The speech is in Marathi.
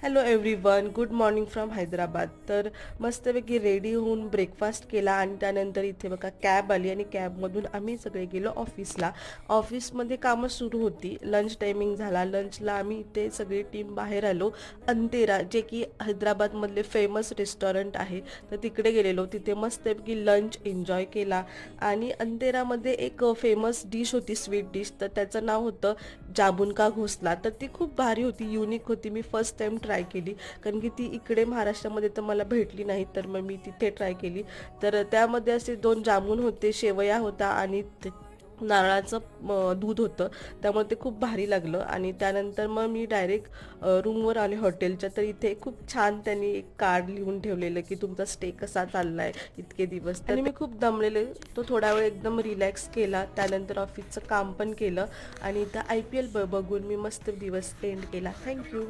Hello everyone, good morning from Hyderabad. तर मस्तपैकी रेडी होऊन ब्रेकफास्ट केला आणि त्यानंतर इथे बघा कॅब आली आणि कॅबमधून आम्ही सगळे गेलो ऑफिसला. ऑफिसमध्ये कामं सुरू होती, लंच टायमिंग झाला. लंचला आम्ही इथे सगळी टीम बाहेर आलो. अंतेरा जे की हैदराबादमधले फेमस रेस्टॉरंट आहे, तर तिकडे गेलेलो. तिथे मस्तपैकी लंच एन्जॉय केला आणि अंतेरामध्ये एक फेमस डिश होती, स्वीट डिश, तर त्याचं नाव होतं जाबुन का घोसला. तर ती खूप भारी होती, युनिक होती. मी फर्स्ट टाइम ट्राय केली, कारण की ती इकडे महाराष्ट्रामध्ये तर मला भेटली नाही, तर मग मी तिथे ट्राय केली. तर त्यामध्ये असे 2 जामून होते, शेवया होता आणि नारळाचं दूध होतं. त्यामुळे ते खूप भारी लागलं आणि त्यानंतर मग मी डायरेक्ट रूमवर आले हॉटेलच्या. तर इथे खूप छान त्यांनी एक कार्ड लिहून ठेवलेलं की तुमचा स्टे कसा चाललाय इतके दिवस. आणि मी खूप दमलेले, तो थोडा वेळ एकदम रिलॅक्स केला. त्यानंतर ऑफिसचं काम पण केलं आणि इथं IPL बघून मी मस्त दिवस एंड केला. थँक्यू.